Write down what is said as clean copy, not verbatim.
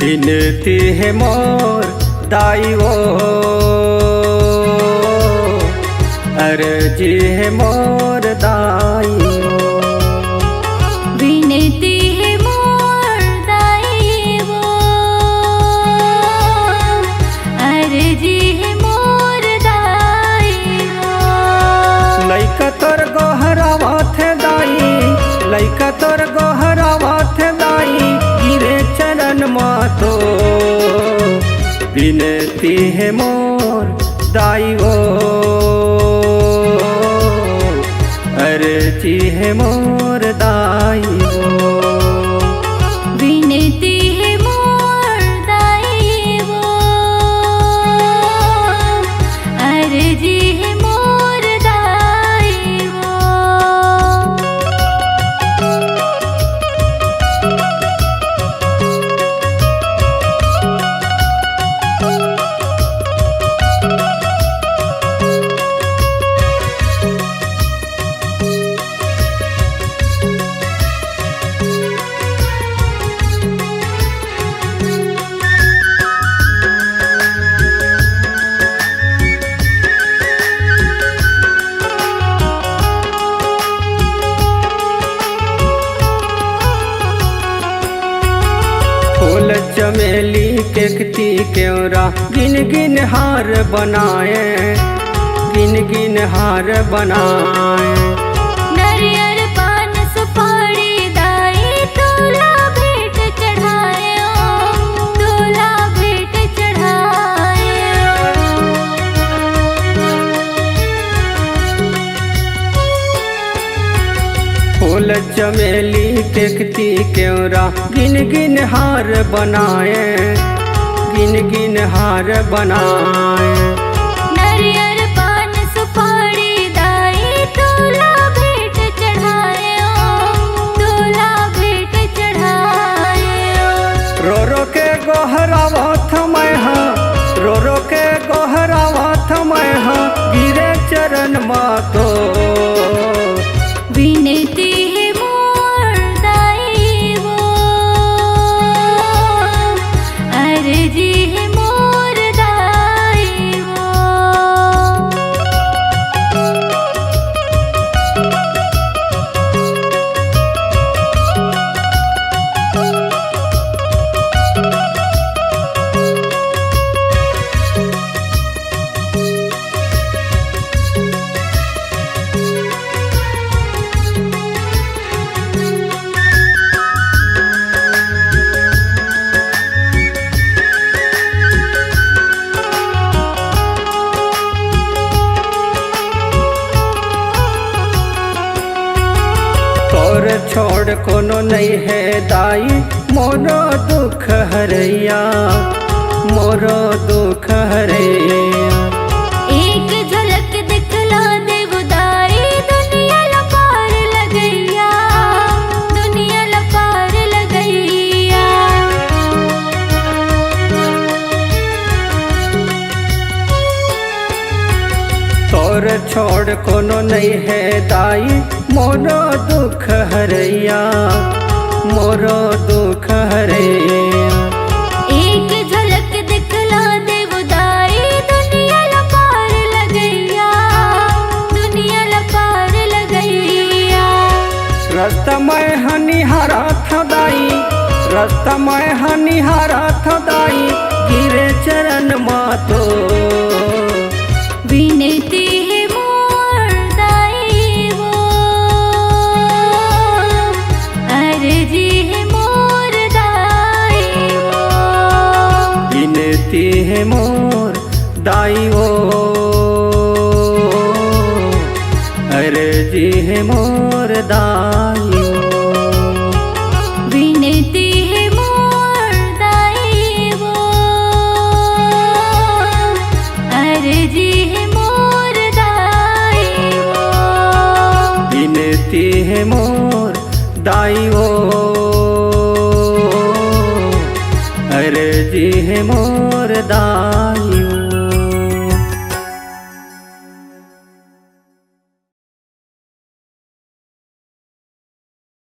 विनती है मोर दाई वो, अर्जी है मोर दाई वो। विनती है मोर दाई वो, अर्जी है मोर दाई वो। लइका तोर गोहरावा थे दाई, लइका तोर गोहरावा थे दाई, गिरे चरण मातो। विनती है मोर दाई वो, अर्जी है मोर दाई वो। विनती है मोर दाई वो, अर्जी है मोर दाई वो। फूल चमेली केकती केवरा गिन गिन हार बनाए, गिन गिन हार बनाए। नरियर पान सुपारी दाई, तोला भेंट चढ़ाए ओ, तोला भेंट चढ़ाए फूल चमेली केकती केवरा गिन गिन हार बनाए, गिन गिन हार बनाए। नरियर पान सुपारी दाई, तोला भेंट चढ़ाए ओ, तोला भेंट चढ़ाए ओ। रो रो के गोहरावा थमै हा, रो रो के गोहरावा थमै हा, गिरे चरण मातो। विनती है मोर दाई वो, अर्जी है मोर दाई वो। तोर छोड़ कोनो नहीं है दाई, मोरो दुख हरैया, मोरो दुख हरैया। एक झलक दिखला देव दाई, दुनिया लपार लगैया, दुनिया लपार लगैया। तोर छोड़ कोनो नहीं है दाई, मोरो दुख हरैया, मोरो दुख हरैया। एक झलक दिखला देव दाई, दुनिया लपार लगैया, दुनिया लपार लगैया। रास्ता मैं हनिहारा था दाई, रास्ता मैं हनिहारा था दाई, गिरे चरण मातो। विनती है मोर दाई वो, अर्जी है मोर दाई वो। विनती है मोर दाई वो, अर्जी है मोर दाई वो। विनती है मोर दाई वो, अर्जी है मोर दाई वो। विनती है मोर दाई वो, अर्जी है मोर दाई।